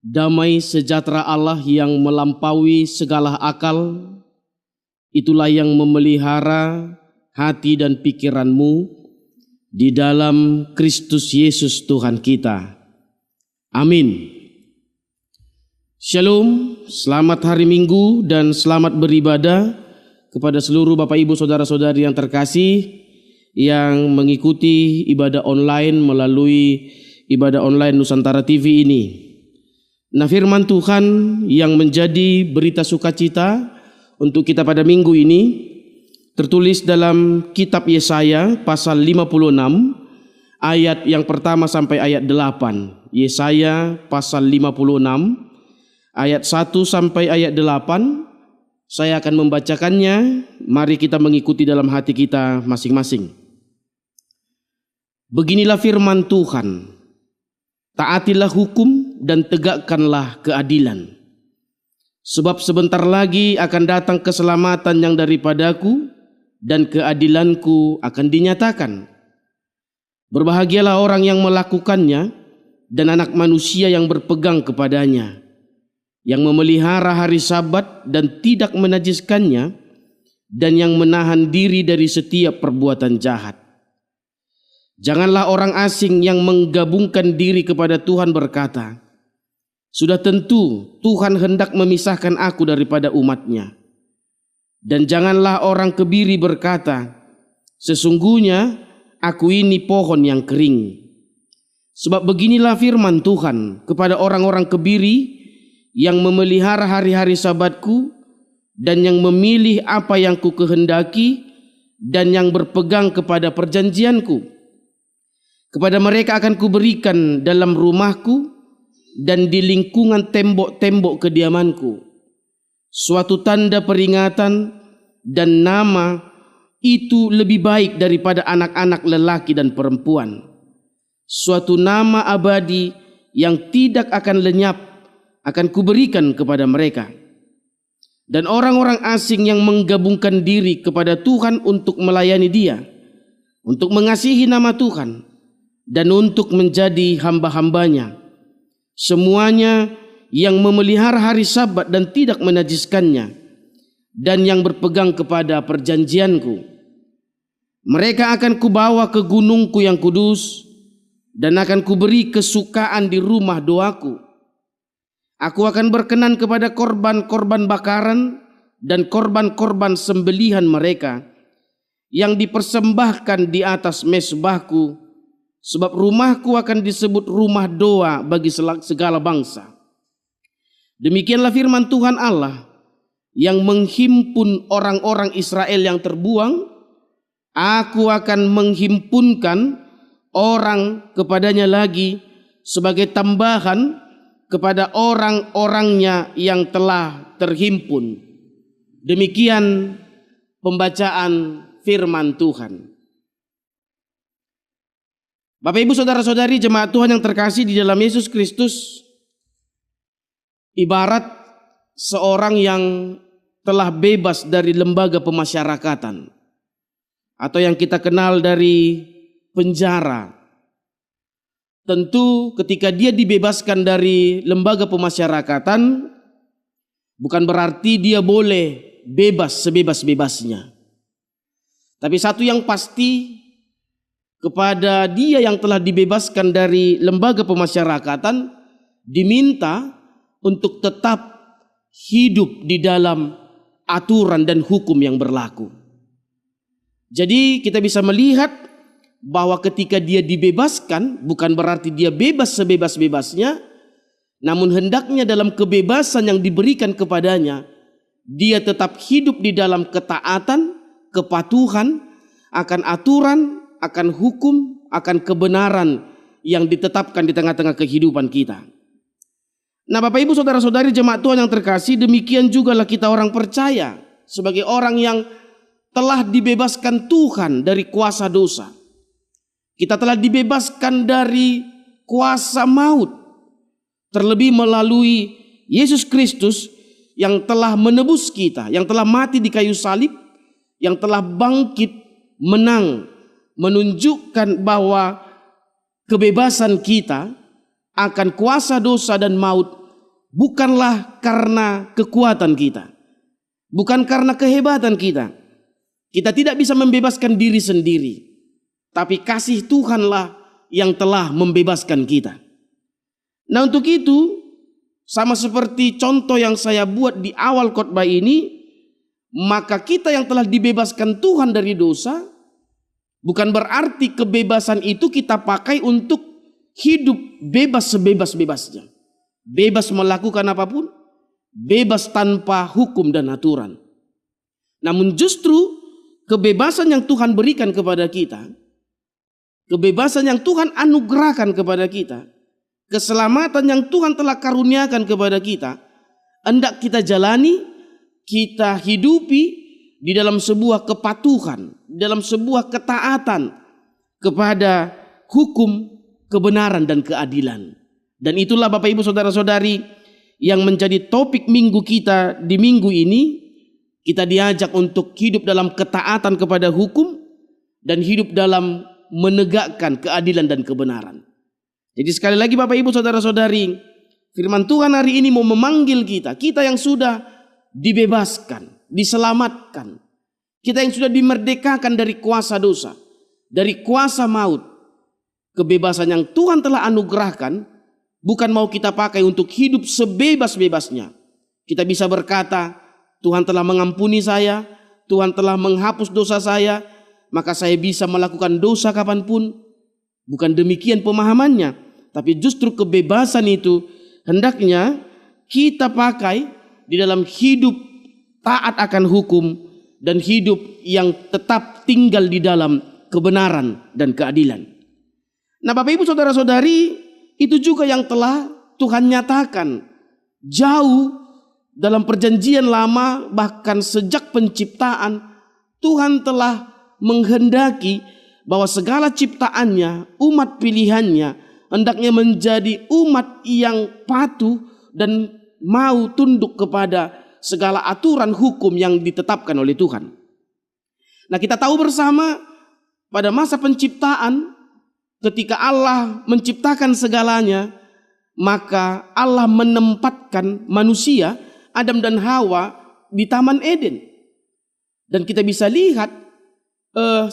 Damai sejahtera Allah yang melampaui segala akal, itulah yang memelihara hati dan pikiranmu di dalam Kristus Yesus Tuhan kita. Amin. Shalom, selamat hari Minggu dan selamat beribadah kepada seluruh Bapak Ibu Saudara-saudari yang terkasih yang mengikuti ibadah online melalui ibadah online Nusantara TV ini. Nah, firman Tuhan yang menjadi berita sukacita untuk kita pada minggu ini tertulis dalam kitab Yesaya pasal 56 ayat yang pertama sampai ayat 8. Yesaya pasal 56 ayat 1 sampai ayat 8. Saya akan membacakannya. Mari kita mengikuti dalam hati kita masing-masing. Beginilah firman Tuhan. Taatilah hukum dan tegakkanlah keadilan. Sebab sebentar lagi akan datang keselamatan yang daripadaku dan keadilanku akan dinyatakan. Berbahagialah orang yang melakukannya dan anak manusia yang berpegang kepadanya, yang memelihara hari Sabat dan tidak menajiskannya, dan yang menahan diri dari setiap perbuatan jahat. Janganlah orang asing yang menggabungkan diri kepada Tuhan berkata, sudah tentu Tuhan hendak memisahkan aku daripada umatnya. Dan janganlah orang kebiri berkata, sesungguhnya aku ini pohon yang kering. Sebab beginilah firman Tuhan kepada orang-orang kebiri yang memelihara hari-hari Sabatku dan yang memilih apa yang ku kehendaki dan yang berpegang kepada perjanjianku. Kepada mereka akan kuberikan dalam rumahku dan di lingkungan tembok-tembok kediamanku suatu tanda peringatan dan nama itu lebih baik daripada anak-anak lelaki dan perempuan. Suatu nama abadi yang tidak akan lenyap akan kuberikan kepada mereka. Dan orang-orang asing yang menggabungkan diri kepada Tuhan untuk melayani Dia, untuk mengasihi nama Tuhan, dan untuk menjadi hamba-hambanya, semuanya yang memelihara hari Sabat dan tidak menajiskannya, dan yang berpegang kepada perjanjianku. Mereka akan kubawa ke gunungku yang kudus, dan akan kuberi kesukaan di rumah doaku. Aku akan berkenan kepada korban-korban bakaran dan korban-korban sembelihan mereka yang dipersembahkan di atas mezbahku. Sebab rumahku akan disebut rumah doa bagi segala bangsa. Demikianlah firman Tuhan Allah yang menghimpun orang-orang Israel yang terbuang. Aku akan menghimpunkan orang kepadanya lagi sebagai tambahan kepada orang-orangnya yang telah terhimpun. Demikian pembacaan firman Tuhan. Bapak Ibu Saudara-saudari jemaat Tuhan yang terkasih di dalam Yesus Kristus, ibarat seorang yang telah bebas dari lembaga pemasyarakatan atau yang kita kenal dari penjara. Tentu ketika dia dibebaskan dari lembaga pemasyarakatan, bukan berarti dia boleh bebas sebebas-bebasnya. Tapi satu yang pasti, kepada dia yang telah dibebaskan dari lembaga pemasyarakatan diminta untuk tetap hidup di dalam aturan dan hukum yang berlaku. Jadi kita bisa melihat bahwa ketika dia dibebaskan bukan berarti dia bebas sebebas-bebasnya, namun hendaknya dalam kebebasan yang diberikan kepadanya dia tetap hidup di dalam ketaatan, kepatuhan akan aturan, akan hukum, akan kebenaran yang ditetapkan di tengah-tengah kehidupan kita. Nah, Bapak Ibu Saudara-saudari jemaat Tuhan yang terkasih, demikian jugalah kita orang percaya sebagai orang yang telah dibebaskan Tuhan dari kuasa dosa. Kita telah dibebaskan dari kuasa maut, terlebih melalui Yesus Kristus yang telah menebus kita, yang telah mati di kayu salib, yang telah bangkit menang, menunjukkan bahwa kebebasan kita akan kuasa dosa dan maut bukanlah karena kekuatan kita, bukan karena kehebatan kita. Kita tidak bisa membebaskan diri sendiri, tapi kasih Tuhanlah yang telah membebaskan kita. Nah, untuk itu, sama seperti contoh yang saya buat di awal khotbah ini, maka kita yang telah dibebaskan Tuhan dari dosa, bukan berarti kebebasan itu kita pakai untuk hidup bebas sebebas-bebasnya. Bebas melakukan apapun, bebas tanpa hukum dan aturan. Namun justru kebebasan yang Tuhan berikan kepada kita, kebebasan yang Tuhan anugerahkan kepada kita, keselamatan yang Tuhan telah karuniakan kepada kita, hendak kita jalani, kita hidupi di dalam sebuah kepatuhan, dalam sebuah ketaatan kepada hukum, kebenaran dan keadilan. Dan itulah Bapak Ibu Saudara-saudari yang menjadi topik minggu kita di minggu ini. Kita diajak untuk hidup dalam ketaatan kepada hukum dan hidup dalam menegakkan keadilan dan kebenaran. Jadi sekali lagi Bapak Ibu Saudara-saudari, firman Tuhan hari ini mau memanggil kita, kita yang sudah dibebaskan, diselamatkan, kita yang sudah dimerdekakan dari kuasa dosa, dari kuasa maut. Kebebasan yang Tuhan telah anugerahkan bukan mau kita pakai untuk hidup sebebas-bebasnya. Kita bisa berkata, Tuhan telah mengampuni saya, Tuhan telah menghapus dosa saya, maka saya bisa melakukan dosa kapanpun. Bukan demikian pemahamannya, tapi justru kebebasan itu hendaknya kita pakai di dalam hidup taat akan hukum dan hidup yang tetap tinggal di dalam kebenaran dan keadilan. Nah, Bapak Ibu Saudara-saudari, itu juga yang telah Tuhan nyatakan jauh dalam perjanjian lama, bahkan sejak penciptaan. Tuhan telah menghendaki bahwa segala ciptaannya, umat pilihannya, hendaknya menjadi umat yang patuh dan mau tunduk kepada segala aturan hukum yang ditetapkan oleh Tuhan. Nah, kita tahu bersama pada masa penciptaan, ketika Allah menciptakan segalanya, maka Allah menempatkan manusia, Adam dan Hawa, di Taman Eden. Dan kita bisa lihat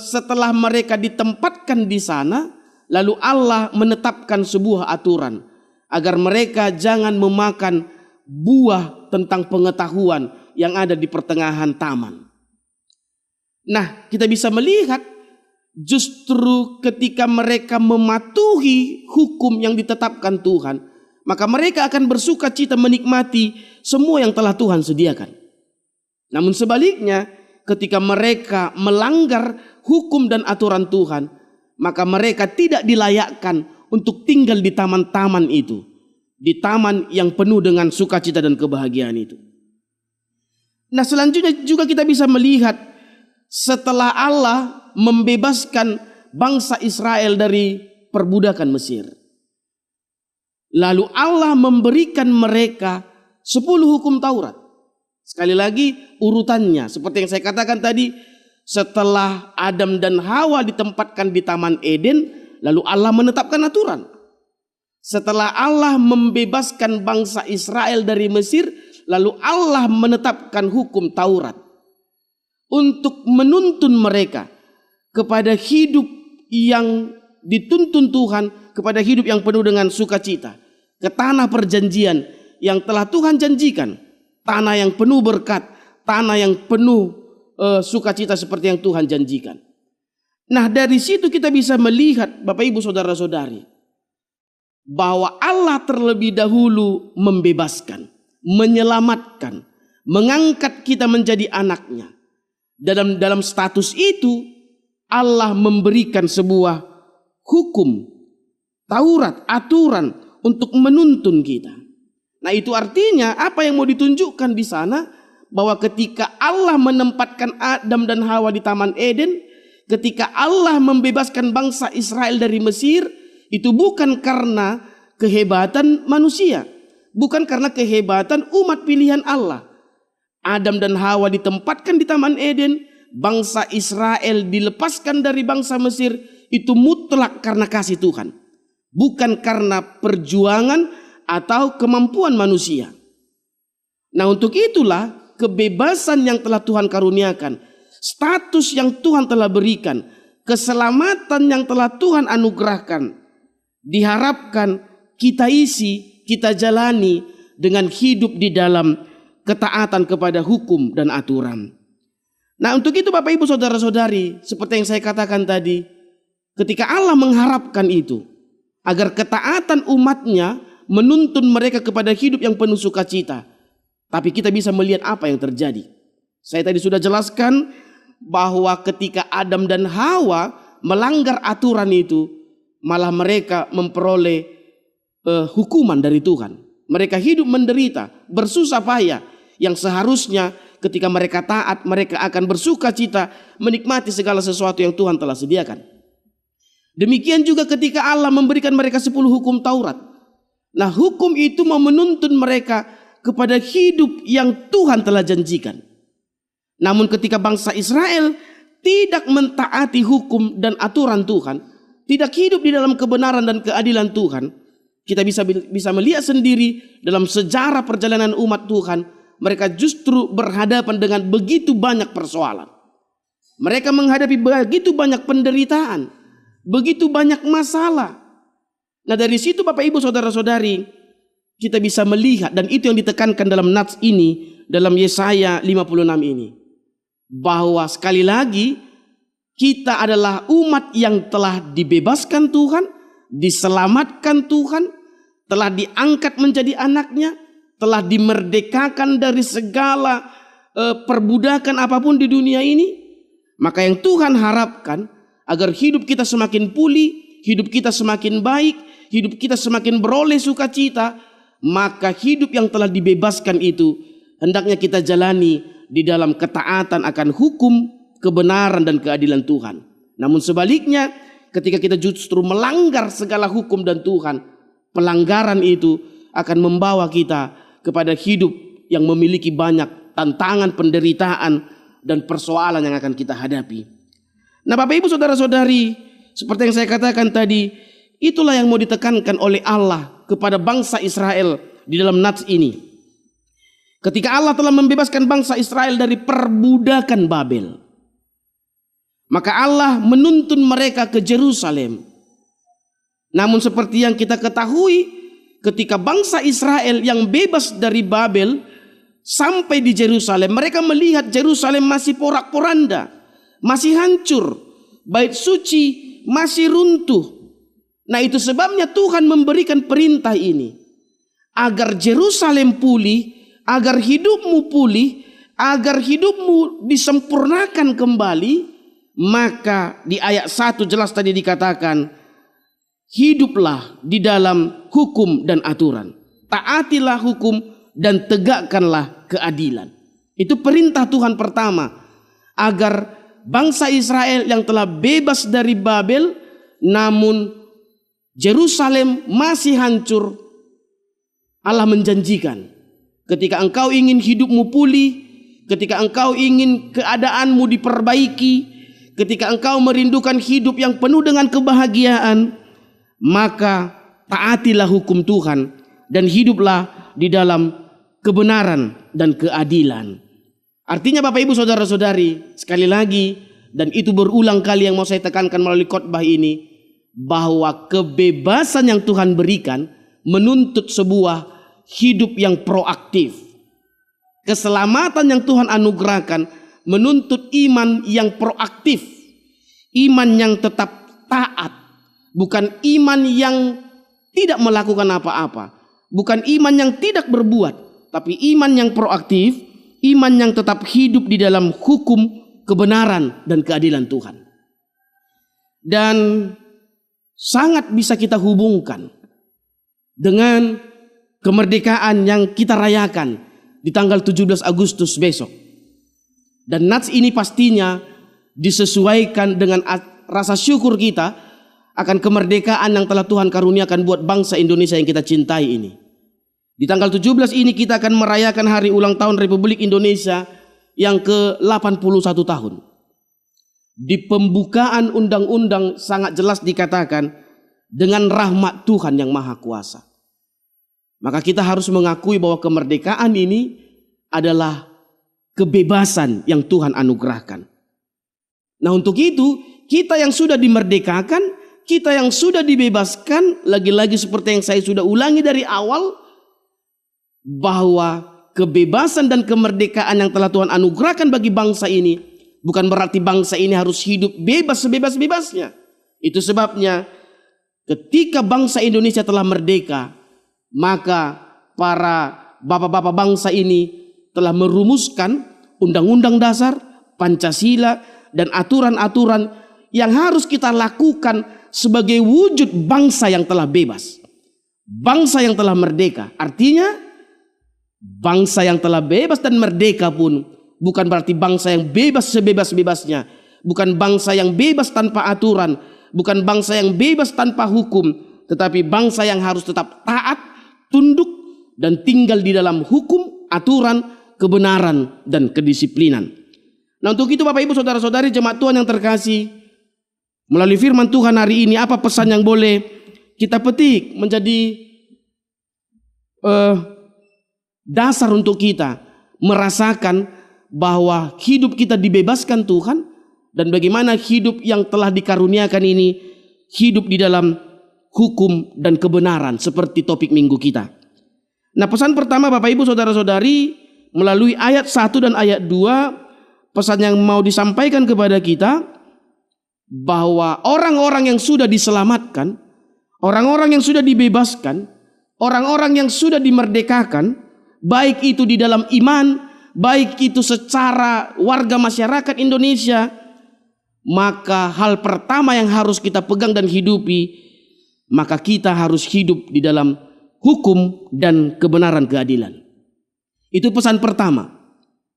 setelah mereka ditempatkan di sana, lalu Allah menetapkan sebuah aturan agar mereka jangan memakan buah tentang pengetahuan yang ada di pertengahan taman. Nah, kita bisa melihat justru ketika mereka mematuhi hukum yang ditetapkan Tuhan, maka mereka akan bersuka cita menikmati semua yang telah Tuhan sediakan. Namun sebaliknya, ketika mereka melanggar hukum dan aturan Tuhan, maka mereka tidak dilayakkan untuk tinggal di taman-taman itu, di taman yang penuh dengan sukacita dan kebahagiaan itu. Nah, selanjutnya juga kita bisa melihat setelah Allah membebaskan bangsa Israel dari perbudakan Mesir, lalu Allah memberikan mereka 10 hukum Taurat. Sekali lagi urutannya seperti yang saya katakan tadi, setelah Adam dan Hawa ditempatkan di Taman Eden, lalu Allah menetapkan aturan. Setelah Allah membebaskan bangsa Israel dari Mesir, lalu Allah menetapkan hukum Taurat untuk menuntun mereka kepada hidup yang dituntun Tuhan, kepada hidup yang penuh dengan sukacita, ke tanah perjanjian yang telah Tuhan janjikan, tanah yang penuh berkat, tanah yang penuh sukacita seperti yang Tuhan janjikan. Nah, dari situ kita bisa melihat Bapak Ibu Saudara-saudari, bahwa Allah terlebih dahulu membebaskan, menyelamatkan, mengangkat kita menjadi anaknya. Dalam status itu Allah memberikan sebuah hukum, Taurat, aturan untuk menuntun kita. Nah, itu artinya apa yang mau ditunjukkan di sana, bahwa ketika Allah menempatkan Adam dan Hawa di Taman Eden, ketika Allah membebaskan bangsa Israel dari Mesir, itu bukan karena kehebatan manusia, bukan karena kehebatan umat pilihan Allah. Adam dan Hawa ditempatkan di Taman Eden, bangsa Israel dilepaskan dari bangsa Mesir, itu mutlak karena kasih Tuhan, bukan karena perjuangan atau kemampuan manusia. Nah, untuk itulah kebebasan yang telah Tuhan karuniakan, status yang Tuhan telah berikan, keselamatan yang telah Tuhan anugerahkan, diharapkan kita isi, kita jalani dengan hidup di dalam ketaatan kepada hukum dan aturan. Nah, untuk itu Bapak Ibu Saudara-saudari, seperti yang saya katakan tadi, ketika Allah mengharapkan itu, agar ketaatan umatnya menuntun mereka kepada hidup yang penuh sukacita. Tapi kita bisa melihat apa yang terjadi. Saya tadi sudah jelaskan bahwa ketika Adam dan Hawa melanggar aturan itu, malah mereka memperoleh hukuman dari Tuhan. Mereka hidup menderita, bersusah payah, yang seharusnya ketika mereka taat, mereka akan bersuka cita menikmati segala sesuatu yang Tuhan telah sediakan. Demikian juga ketika Allah memberikan mereka 10 hukum Taurat. Nah, hukum itu mau menuntun mereka kepada hidup yang Tuhan telah janjikan. Namun ketika bangsa Israel tidak mentaati hukum dan aturan Tuhan, tidak hidup di dalam kebenaran dan keadilan Tuhan, kita bisa melihat sendiri dalam sejarah perjalanan umat Tuhan, mereka justru berhadapan dengan begitu banyak persoalan. Mereka menghadapi begitu banyak penderitaan, begitu banyak masalah. Nah, dari situ Bapak Ibu Saudara-saudari, kita bisa melihat, dan itu yang ditekankan dalam nats ini, dalam Yesaya 56 ini, bahwa sekali lagi kita adalah umat yang telah dibebaskan Tuhan, diselamatkan Tuhan, telah diangkat menjadi anaknya, telah dimerdekakan dari segala perbudakan apapun di dunia ini. Maka yang Tuhan harapkan agar hidup kita semakin pulih, hidup kita semakin baik, hidup kita semakin beroleh sukacita, maka hidup yang telah dibebaskan itu hendaknya kita jalani di dalam ketaatan akan hukum, kebenaran dan keadilan Tuhan. Namun sebaliknya, ketika kita justru melanggar segala hukum dan Tuhan, pelanggaran itu akan membawa kita kepada hidup yang memiliki banyak tantangan, penderitaan dan persoalan yang akan kita hadapi. Nah, Bapak Ibu Saudara-saudari, seperti yang saya katakan tadi, itulah yang mau ditekankan oleh Allah kepada bangsa Israel di dalam nats ini. Ketika Allah telah membebaskan bangsa Israel dari perbudakan Babel, maka Allah menuntun mereka ke Yerusalem. Namun seperti yang kita ketahui, ketika bangsa Israel yang bebas dari Babel sampai di Yerusalem, mereka melihat Yerusalem masih porak-poranda, masih hancur, bait suci masih runtuh. Nah, itu sebabnya Tuhan memberikan perintah ini, agar Yerusalem pulih, agar hidupmu pulih, agar hidupmu disempurnakan kembali. Maka di ayat 1 jelas tadi dikatakan, hiduplah di dalam hukum dan aturan, taatilah hukum dan tegakkanlah keadilan. Itu perintah Tuhan pertama, agar bangsa Israel yang telah bebas dari Babel, namun Yerusalem masih hancur, Allah menjanjikan, ketika engkau ingin hidupmu pulih, ketika engkau ingin keadaanmu diperbaiki, ketika engkau merindukan hidup yang penuh dengan kebahagiaan, maka taatilah hukum Tuhan dan hiduplah di dalam kebenaran dan keadilan. Artinya Bapak Ibu Saudara-saudari, sekali lagi, dan itu berulang kali yang mau saya tekankan melalui khotbah ini, bahwa kebebasan yang Tuhan berikan menuntut sebuah hidup yang proaktif. Keselamatan yang Tuhan anugerahkan menuntut iman yang proaktif, iman yang tetap taat, bukan iman yang tidak melakukan apa-apa, bukan iman yang tidak berbuat, tapi iman yang proaktif, iman yang tetap hidup di dalam hukum, kebenaran dan keadilan Tuhan. Dan sangat bisa kita hubungkan dengan kemerdekaan yang kita rayakan di tanggal 17 Agustus besok. Dan nats ini pastinya disesuaikan dengan rasa syukur kita akan kemerdekaan yang telah Tuhan karuniakan buat bangsa Indonesia yang kita cintai ini. Di tanggal 17 ini kita akan merayakan hari ulang tahun Republik Indonesia yang ke-81 tahun. Di pembukaan undang-undang sangat jelas dikatakan dengan rahmat Tuhan yang Maha Kuasa. Maka kita harus mengakui bahwa kemerdekaan ini adalah kebebasan yang Tuhan anugerahkan. Nah, untuk itu kita yang sudah dimerdekakan, kita yang sudah dibebaskan, lagi-lagi seperti yang saya sudah ulangi dari awal, bahwa kebebasan dan kemerdekaan yang telah Tuhan anugerahkan bagi bangsa ini bukan berarti bangsa ini harus hidup bebas sebebas-bebasnya. Itu sebabnya ketika bangsa Indonesia telah merdeka, maka para bapak-bapak bangsa ini telah merumuskan Undang-Undang Dasar, Pancasila, dan aturan-aturan yang harus kita lakukan sebagai wujud bangsa yang telah bebas. Bangsa yang telah merdeka. Artinya bangsa yang telah bebas dan merdeka pun bukan berarti bangsa yang bebas sebebas-bebasnya. Bukan bangsa yang bebas tanpa aturan. Bukan bangsa yang bebas tanpa hukum. Tetapi bangsa yang harus tetap taat, tunduk, dan tinggal di dalam hukum, aturan, kebenaran, dan kedisiplinan. Nah, untuk itu Bapak Ibu Saudara-saudari jemaat Tuhan yang terkasih, melalui firman Tuhan hari ini apa pesan yang boleh kita petik menjadi dasar untuk kita merasakan bahwa hidup kita dibebaskan Tuhan, dan bagaimana hidup yang telah dikaruniakan ini hidup di dalam hukum dan kebenaran seperti topik minggu kita. Nah, pesan pertama Bapak Ibu Saudara-saudari melalui ayat 1 dan ayat 2, pesan yang mau disampaikan kepada kita bahwa orang-orang yang sudah diselamatkan, orang-orang yang sudah dibebaskan, orang-orang yang sudah dimerdekakan, baik itu di dalam iman, baik itu secara warga masyarakat Indonesia, maka hal pertama yang harus kita pegang dan hidupi, maka kita harus hidup di dalam hukum dan kebenaran keadilan. Itu pesan pertama.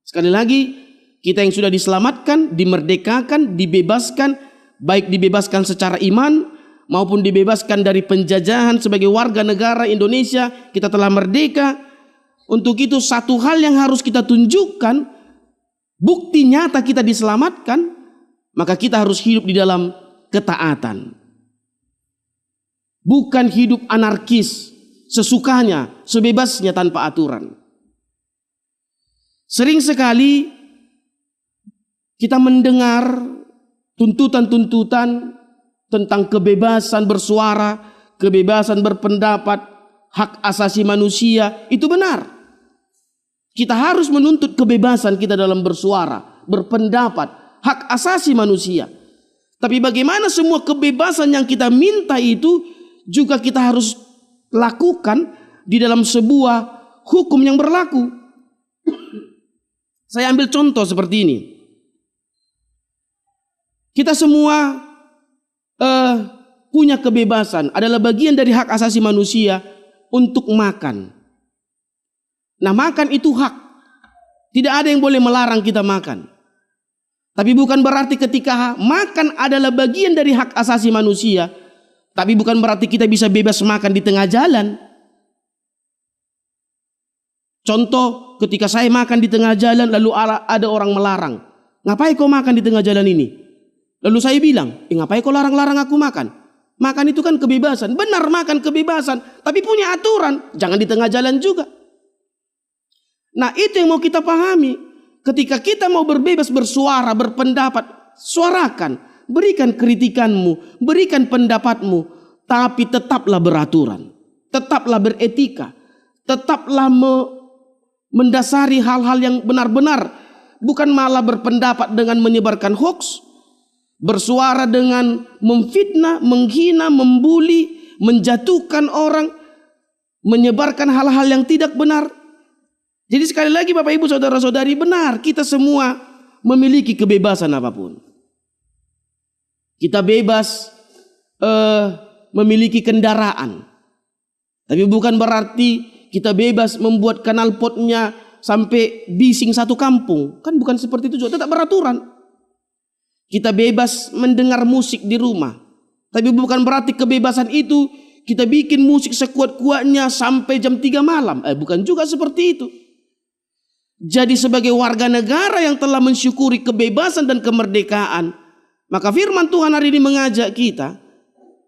Sekali lagi, kita yang sudah diselamatkan, dimerdekakan, dibebaskan, baik dibebaskan secara iman maupun dibebaskan dari penjajahan sebagai warga negara Indonesia, kita telah merdeka. Untuk itu satu hal yang harus kita tunjukkan, bukti nyata kita diselamatkan, maka kita harus hidup di dalam ketaatan. Bukan hidup anarkis, sesukanya, sebebasnya tanpa aturan. Sering sekali kita mendengar tuntutan-tuntutan tentang kebebasan bersuara, kebebasan berpendapat, hak asasi manusia. Itu benar. Kita harus menuntut kebebasan kita dalam bersuara, berpendapat, hak asasi manusia. Tapi bagaimana semua kebebasan yang kita minta itu juga kita harus lakukan di dalam sebuah hukum yang berlaku. Saya ambil contoh seperti ini. Kita semua punya kebebasan, adalah bagian dari hak asasi manusia untuk makan. Nah, makan itu hak. Tidak ada yang boleh melarang kita makan. Tapi bukan berarti ketika makan adalah bagian dari hak asasi manusia, tapi bukan berarti kita bisa bebas makan di tengah jalan. Contoh, ketika saya makan di tengah jalan lalu ada orang melarang. Ngapain kau makan di tengah jalan ini? Lalu saya bilang, ngapain kau larang-larang aku makan? Makan itu kan kebebasan. Benar, makan kebebasan, tapi punya aturan. Jangan di tengah jalan juga. Nah, itu yang mau kita pahami. Ketika kita mau berbebas bersuara, berpendapat, suarakan. Berikan kritikanmu, berikan pendapatmu. Tapi tetaplah beraturan. Tetaplah beretika. Tetaplah mendasari hal-hal yang benar-benar. Bukan malah berpendapat dengan menyebarkan hoax. Bersuara dengan memfitnah, menghina, membuli, menjatuhkan orang, menyebarkan hal-hal yang tidak benar. Jadi sekali lagi Bapak Ibu Saudara-saudari, benar kita semua memiliki kebebasan apapun. Kita bebas memiliki kendaraan. Tapi bukan berarti kita bebas membuat kanal potnya sampai bising satu kampung. Kan bukan seperti itu juga, tetap beraturan. Kita bebas mendengar musik di rumah. Tapi bukan berarti kebebasan itu kita bikin musik sekuat-kuatnya sampai jam 3 malam. Bukan juga seperti itu. Jadi sebagai warga negara yang telah mensyukuri kebebasan dan kemerdekaan, maka firman Tuhan hari ini mengajak kita,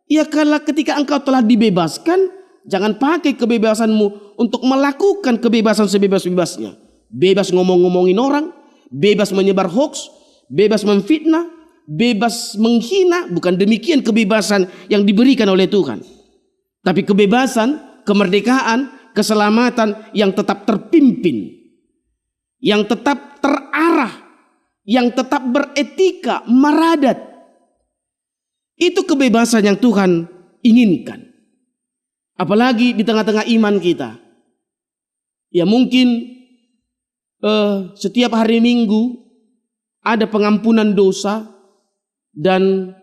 ya kalau ketika engkau telah dibebaskan, Jangan pakai kebebasanmu untuk melakukan kebebasan sebebas-bebasnya. Bebas ngomong-ngomongin orang, bebas menyebar hoax, bebas memfitnah, bebas menghina. Bukan demikian kebebasan yang diberikan oleh Tuhan. Tapi kebebasan, kemerdekaan, keselamatan yang tetap terpimpin, yang tetap terarah, yang tetap beretika, meradat. Itu kebebasan yang Tuhan inginkan. Apalagi di tengah-tengah iman kita. Ya mungkin setiap hari Minggu ada pengampunan dosa dan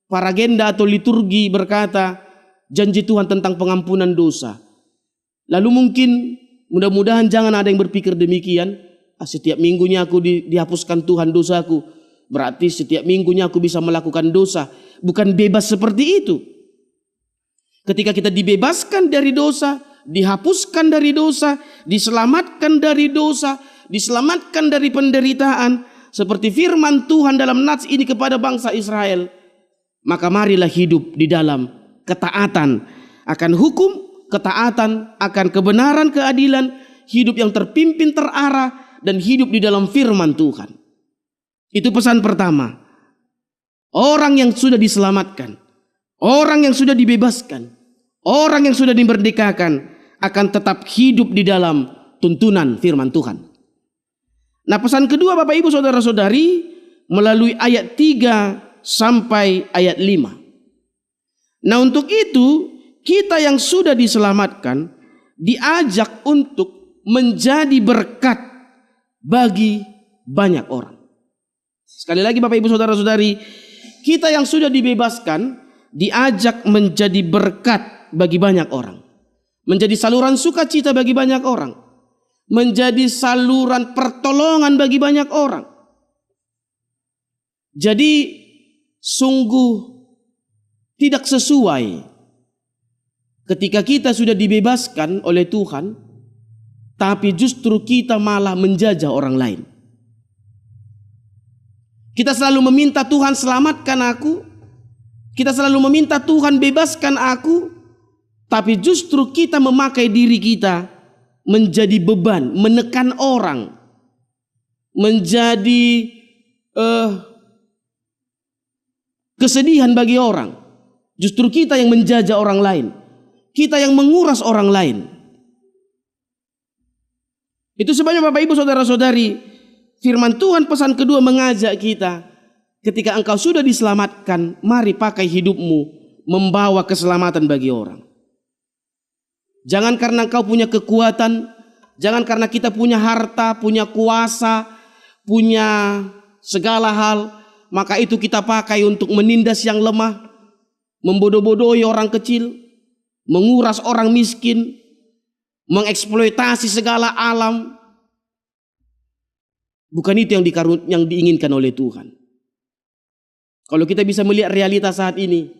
para agenda atau liturgi berkata janji Tuhan tentang pengampunan dosa. Lalu mungkin mudah-mudahan jangan ada yang berpikir demikian. Setiap minggunya aku dihapuskan Tuhan dosaku. Berarti setiap minggunya aku bisa melakukan dosa. Bukan bebas seperti itu. Ketika kita dibebaskan dari dosa, dihapuskan dari dosa, diselamatkan dari dosa, diselamatkan dari penderitaan, seperti firman Tuhan dalam nats ini kepada bangsa Israel, maka marilah hidup di dalam ketaatan akan hukum, ketaatan akan kebenaran, keadilan, hidup yang terpimpin, terarah, dan hidup di dalam firman Tuhan. Itu pesan pertama. Orang yang sudah diselamatkan, orang yang sudah dibebaskan, orang yang sudah dimerdekakan akan tetap hidup di dalam tuntunan firman Tuhan. Nah, pesan kedua Bapak Ibu Saudara-saudari melalui ayat 3 sampai ayat 5. Nah, untuk itu kita yang sudah diselamatkan diajak untuk menjadi berkat bagi banyak orang. Sekali lagi Bapak Ibu Saudara-saudari, kita yang sudah dibebaskan diajak menjadi berkat bagi banyak orang. Menjadi saluran sukacita bagi banyak orang. Menjadi saluran pertolongan bagi banyak orang. Jadi sungguh tidak sesuai ketika kita sudah dibebaskan oleh Tuhan, tapi justru kita malah menjajah orang lain. Kita selalu meminta Tuhan selamatkan aku. Kita selalu meminta Tuhan bebaskan aku. Tapi justru kita memakai diri kita menjadi beban, menekan orang, menjadi kesedihan bagi orang. Justru kita yang menjajah orang lain, kita yang menguras orang lain. Itu sebabnya Bapak Ibu Saudara-saudari, firman Tuhan pesan kedua mengajak kita, ketika engkau sudah diselamatkan, mari pakai hidupmu membawa keselamatan bagi orang. Jangan karena engkau punya kekuatan, jangan karena kita punya harta, punya kuasa, punya segala hal, maka itu kita pakai untuk menindas yang lemah, membodoh-bodohi orang kecil, menguras orang miskin, mengeksploitasi segala alam. Bukan itu yang diinginkan oleh Tuhan. Kalau kita bisa melihat realitas saat ini,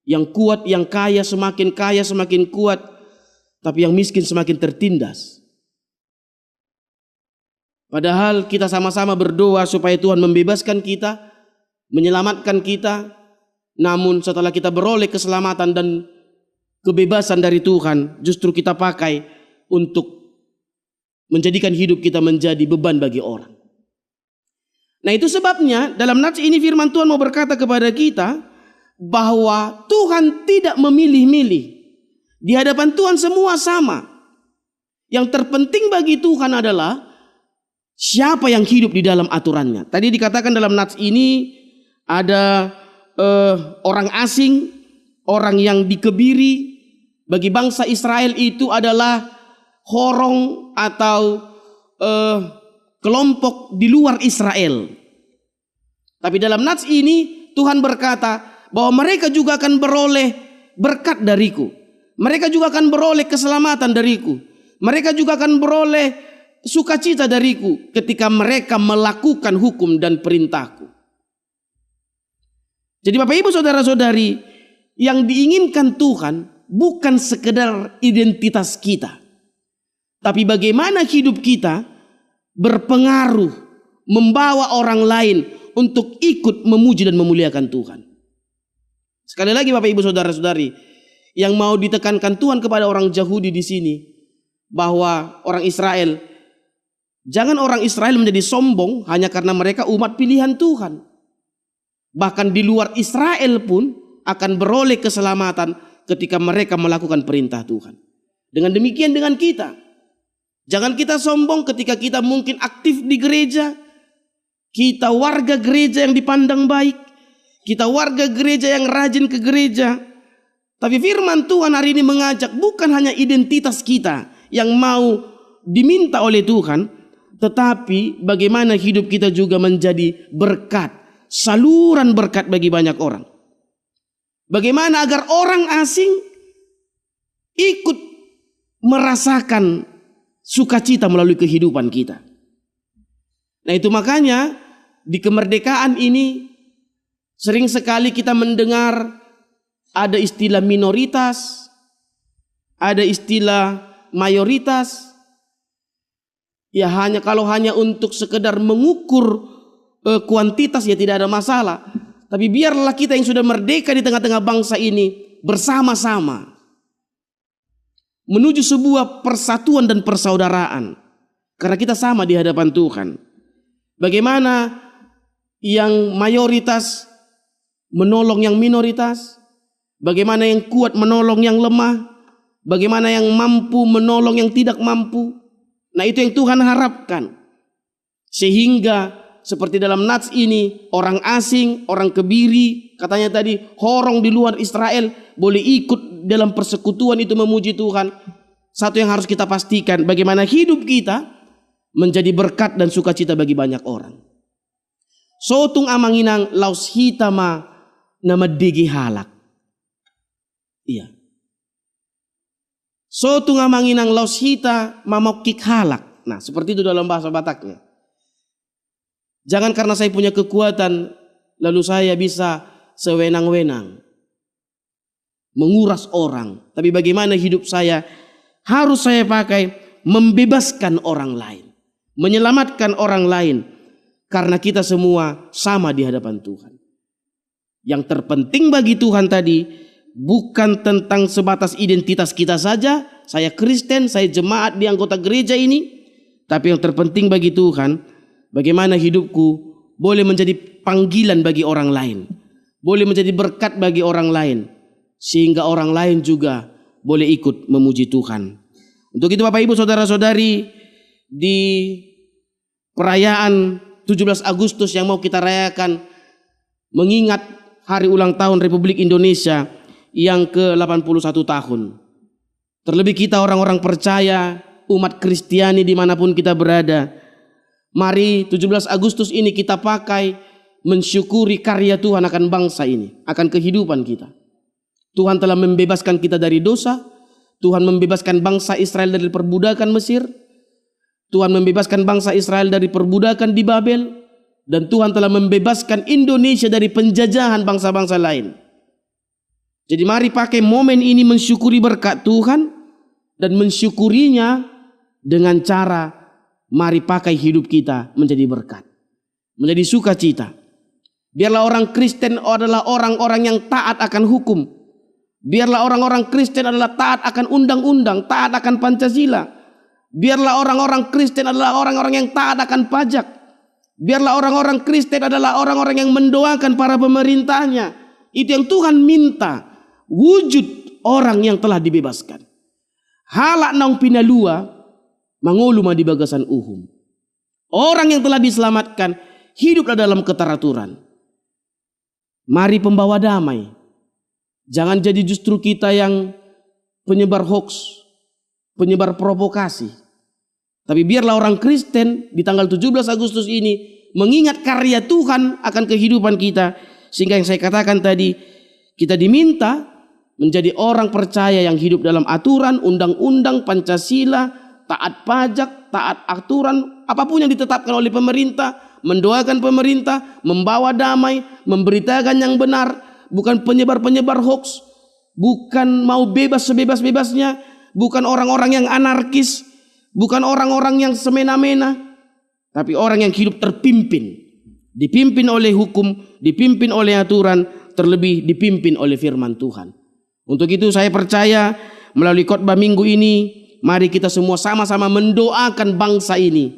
yang kuat, yang kaya semakin kuat, tapi yang miskin semakin tertindas. Padahal kita sama-sama berdoa supaya Tuhan membebaskan kita, menyelamatkan kita. Namun setelah kita beroleh keselamatan dan kebebasan dari Tuhan, justru kita pakai untuk menjadikan hidup kita menjadi beban bagi orang. Nah, itu sebabnya dalam nats ini firman Tuhan mau berkata kepada kita bahwa Tuhan tidak memilih-milih. Di hadapan Tuhan semua sama. Yang terpenting bagi Tuhan adalah siapa yang hidup di dalam aturannya. Tadi dikatakan dalam nats ini ada orang asing, orang yang dikebiri. Bagi bangsa Israel itu adalah horong atau kelompok di luar Israel. Tapi dalam nats ini Tuhan berkata bahwa mereka juga akan beroleh berkat dariku. Mereka juga akan beroleh keselamatan dariku. Mereka juga akan beroleh sukacita dariku ketika mereka melakukan hukum dan perintahku. Jadi Bapak Ibu Saudara-saudari, yang diinginkan Tuhan bukan sekedar identitas kita, tapi bagaimana hidup kita berpengaruh membawa orang lain untuk ikut memuji dan memuliakan Tuhan. Sekali lagi Bapak Ibu Saudara-saudari, yang mau ditekankan Tuhan kepada orang Yahudi di sini, bahwa orang Israel, jangan orang Israel menjadi sombong hanya karena mereka umat pilihan Tuhan. Bahkan di luar Israel pun akan beroleh keselamatan ketika mereka melakukan perintah Tuhan. Dengan demikian dengan kita, jangan kita sombong ketika kita mungkin aktif di gereja, kita warga gereja yang dipandang baik, kita warga gereja yang rajin ke gereja. Tapi firman Tuhan hari ini mengajak bukan hanya identitas kita yang mau diminta oleh Tuhan, tetapi bagaimana hidup kita juga menjadi berkat, saluran berkat bagi banyak orang. Bagaimana agar orang asing ikut merasakan sukacita melalui kehidupan kita. Nah, itu makanya di kemerdekaan ini sering sekali kita mendengar ada istilah minoritas, ada istilah mayoritas. Ya kalau hanya untuk sekedar mengukur kuantitas ya tidak ada masalah. Tapi biarlah kita yang sudah merdeka di tengah-tengah bangsa ini bersama-sama menuju sebuah persatuan dan persaudaraan. Karena kita sama di hadapan Tuhan. Bagaimana yang mayoritas menolong yang minoritas, bagaimana yang kuat menolong yang lemah, bagaimana yang mampu menolong yang tidak mampu. Nah, itu yang Tuhan harapkan. Sehingga seperti dalam nats ini, orang asing, orang kebiri, katanya tadi, orang di luar Israel boleh ikut dalam persekutuan itu memuji Tuhan. Satu yang harus kita pastikan, bagaimana hidup kita menjadi berkat dan sukacita bagi banyak orang. Sotung amanginang laus hitama nama digi halak. Iya. Sotung amanginang laus hita mamokik halak. Nah, seperti itu dalam bahasa Bataknya. Jangan karena saya punya kekuatan lalu saya bisa sewenang-wenang menguras orang. Tapi bagaimana hidup saya harus saya pakai membebaskan orang lain, menyelamatkan orang lain, karena kita semua sama di hadapan Tuhan. Yang terpenting bagi Tuhan tadi bukan tentang sebatas identitas kita saja, saya Kristen, saya jemaat di anggota gereja ini, tapi yang terpenting bagi Tuhan, bagaimana hidupku boleh menjadi panggilan bagi orang lain, boleh menjadi berkat bagi orang lain, sehingga orang lain juga boleh ikut memuji Tuhan. Untuk itu Bapak Ibu Saudara-saudari, di perayaan 17 Agustus yang mau kita rayakan mengingat hari ulang tahun Republik Indonesia yang ke-81 tahun. Terlebih kita orang-orang percaya, umat Kristiani dimanapun kita berada, mari 17 Agustus ini kita pakai mensyukuri karya Tuhan akan bangsa ini, akan kehidupan kita. Tuhan telah membebaskan kita dari dosa, Tuhan membebaskan bangsa Israel dari perbudakan Mesir, Tuhan membebaskan bangsa Israel dari perbudakan di Babel, dan Tuhan telah membebaskan Indonesia dari penjajahan bangsa-bangsa lain. Jadi mari pakai momen ini mensyukuri berkat Tuhan, dan mensyukurinya dengan cara mari pakai hidup kita menjadi berkat, menjadi sukacita. Biarlah orang Kristen adalah orang-orang yang taat akan hukum. Biarlah orang-orang Kristen adalah taat akan undang-undang, taat akan Pancasila. Biarlah orang-orang Kristen adalah orang-orang yang taat akan pajak. Biarlah orang-orang Kristen adalah orang-orang yang mendoakan para pemerintahnya. Itu yang Tuhan minta, wujud orang yang telah dibebaskan. Halak naung pinalua manguluma di bagasan uhum. Orang yang telah diselamatkan hiduplah dalam keteraturan. Mari pembawa damai. Jangan jadi justru kita yang penyebar hoax, penyebar provokasi. Tapi biarlah orang Kristen di tanggal 17 Agustus ini mengingat karya Tuhan akan kehidupan kita. Sehingga yang saya katakan tadi, kita diminta menjadi orang percaya yang hidup dalam aturan, undang-undang, Pancasila, taat pajak, taat aturan, apapun yang ditetapkan oleh pemerintah, mendoakan pemerintah, membawa damai, memberitakan yang benar. Bukan penyebar-penyebar hoax, bukan mau bebas sebebas-bebasnya, bukan orang-orang yang anarkis, bukan orang-orang yang semena-mena, tapi orang yang hidup terpimpin, dipimpin oleh hukum, dipimpin oleh aturan, terlebih dipimpin oleh firman Tuhan. Untuk itu saya percaya melalui khotbah minggu ini, mari kita semua sama-sama mendoakan bangsa ini,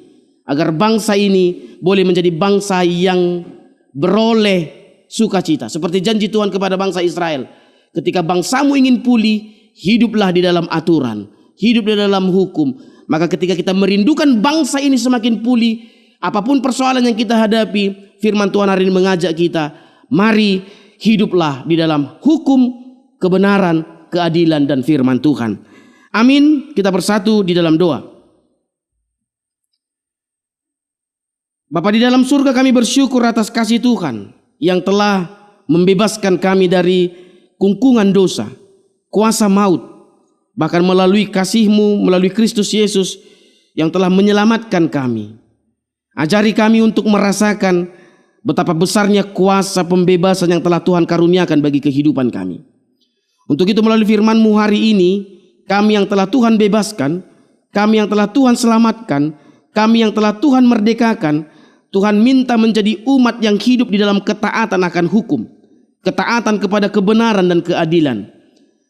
agar bangsa ini boleh menjadi bangsa yang beroleh sukacita. Seperti janji Tuhan kepada bangsa Israel, ketika bangsamu ingin pulih, hiduplah di dalam aturan, hidup di dalam hukum. Maka ketika kita merindukan bangsa ini semakin pulih, apapun persoalan yang kita hadapi, firman Tuhan hari ini mengajak kita, mari hiduplah di dalam hukum, kebenaran, keadilan dan firman Tuhan. Amin. Kita bersatu di dalam doa. Bapa di dalam surga, kami bersyukur atas kasih Tuhan yang telah membebaskan kami dari kungkungan dosa, kuasa maut. Bahkan melalui kasih-Mu, melalui Kristus Yesus yang telah menyelamatkan kami. Ajari kami untuk merasakan betapa besarnya kuasa pembebasan yang telah Tuhan karuniakan bagi kehidupan kami. Untuk itu melalui firman-Mu hari ini, kami yang telah Tuhan bebaskan, kami yang telah Tuhan selamatkan, kami yang telah Tuhan merdekakan, Tuhan minta menjadi umat yang hidup di dalam ketaatan akan hukum, ketaatan kepada kebenaran dan keadilan.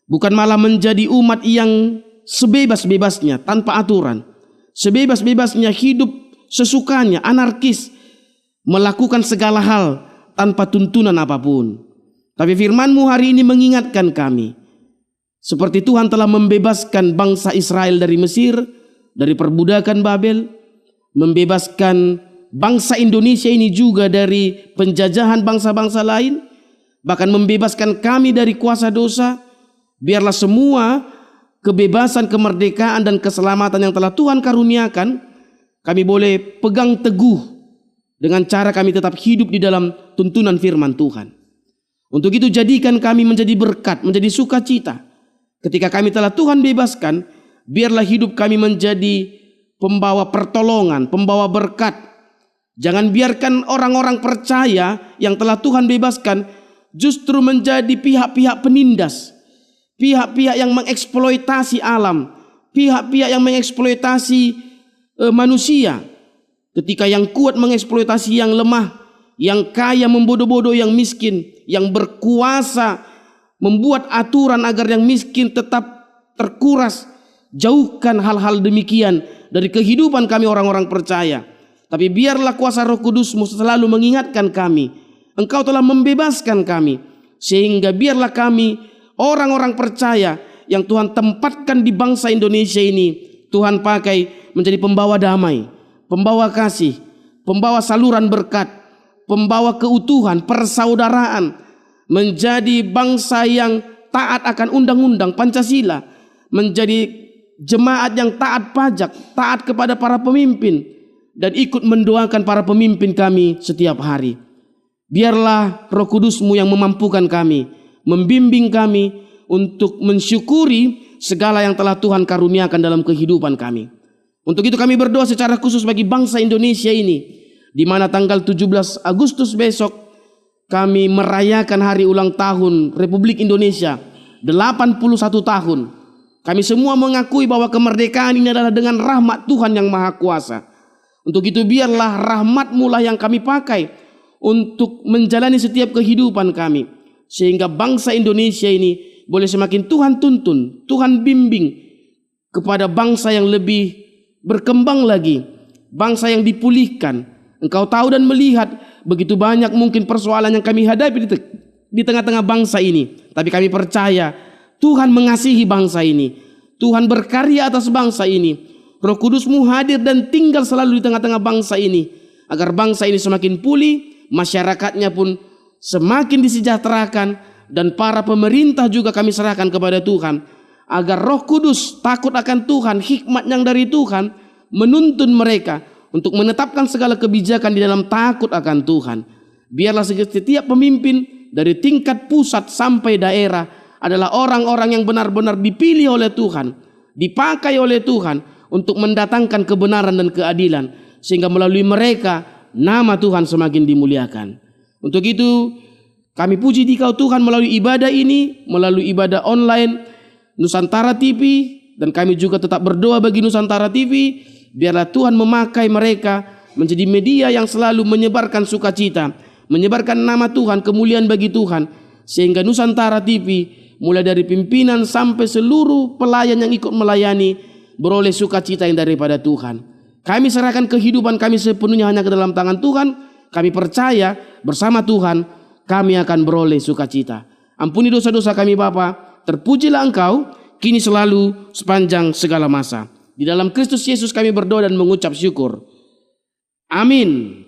Bukan malah menjadi umat yang sebebas-bebasnya tanpa aturan, sebebas-bebasnya hidup sesukanya, anarkis, melakukan segala hal tanpa tuntunan apapun. Tapi firman-Mu hari ini mengingatkan kami, seperti Tuhan telah membebaskan bangsa Israel dari Mesir, dari perbudakan Babel, membebaskan bangsa Indonesia ini juga dari penjajahan bangsa-bangsa lain, bahkan membebaskan kami dari kuasa dosa. Biarlah semua kebebasan, kemerdekaan dan keselamatan yang telah Tuhan karuniakan, kami boleh pegang teguh dengan cara kami tetap hidup di dalam tuntunan firman Tuhan. Untuk itu jadikan kami menjadi berkat, menjadi sukacita. Ketika kami telah Tuhan bebaskan, biarlah hidup kami menjadi pembawa pertolongan, pembawa berkat. Jangan biarkan orang-orang percaya yang telah Tuhan bebaskan justru menjadi pihak-pihak penindas, pihak-pihak yang mengeksploitasi alam, pihak-pihak yang mengeksploitasi manusia. Ketika yang kuat mengeksploitasi yang lemah, yang kaya membodoh-bodoh yang miskin, yang berkuasa membuat aturan agar yang miskin tetap terkuras. Jauhkan hal-hal demikian dari kehidupan kami orang-orang percaya. Tapi biarlah kuasa Roh Kudus-Mu selalu mengingatkan kami, Engkau telah membebaskan kami, sehingga biarlah kami orang-orang percaya yang Tuhan tempatkan di bangsa Indonesia ini, Tuhan pakai menjadi pembawa damai, pembawa kasih, pembawa saluran berkat, pembawa keutuhan, persaudaraan, menjadi bangsa yang taat akan undang-undang Pancasila, menjadi jemaat yang taat pajak, taat kepada para pemimpin, dan ikut mendoakan para pemimpin kami setiap hari. Biarlah Roh Kudus-Mu yang memampukan kami, membimbing kami untuk mensyukuri segala yang telah Tuhan karuniakan dalam kehidupan kami. Untuk itu kami berdoa secara khusus bagi bangsa Indonesia ini, di mana tanggal 17 Agustus besok kami merayakan hari ulang tahun Republik Indonesia 81 tahun. Kami semua mengakui bahwa kemerdekaan ini adalah dengan rahmat Tuhan yang Maha Kuasa. Untuk itu biarlah rahmat-Mu lah yang kami pakai untuk menjalani setiap kehidupan kami, sehingga bangsa Indonesia ini boleh semakin Tuhan tuntun, Tuhan bimbing kepada bangsa yang lebih berkembang lagi, bangsa yang dipulihkan. Engkau tahu dan melihat begitu banyak mungkin persoalan yang kami hadapi di tengah-tengah bangsa ini, tapi kami percaya Tuhan mengasihi bangsa ini, Tuhan berkarya atas bangsa ini. Roh Kudus-Mu hadir dan tinggal selalu di tengah-tengah bangsa ini, agar bangsa ini semakin pulih, masyarakatnya pun semakin disejahterakan, dan para pemerintah juga kami serahkan kepada Tuhan, agar Roh Kudus takut akan Tuhan, hikmat yang dari Tuhan menuntun mereka untuk menetapkan segala kebijakan di dalam takut akan Tuhan. Biarlah setiap pemimpin dari tingkat pusat sampai daerah adalah orang-orang yang benar-benar dipilih oleh Tuhan, dipakai oleh Tuhan untuk mendatangkan kebenaran dan keadilan, sehingga melalui mereka nama Tuhan semakin dimuliakan. Untuk itu kami puji Dikau Tuhan melalui ibadah ini, melalui ibadah online Nusantara TV, dan kami juga tetap berdoa bagi Nusantara TV. Biarlah Tuhan memakai mereka menjadi media yang selalu menyebarkan sukacita, menyebarkan nama Tuhan, kemuliaan bagi Tuhan, sehingga Nusantara TV mulai dari pimpinan sampai seluruh pelayan yang ikut melayani, beroleh sukacita yang daripada Tuhan. Kami serahkan kehidupan kami sepenuhnya hanya ke dalam tangan Tuhan. Kami percaya bersama Tuhan kami akan beroleh sukacita. Ampuni dosa-dosa kami Bapa, terpujilah Engkau, kini selalu sepanjang segala masa. Di dalam Kristus Yesus kami berdoa dan mengucap syukur. Amin.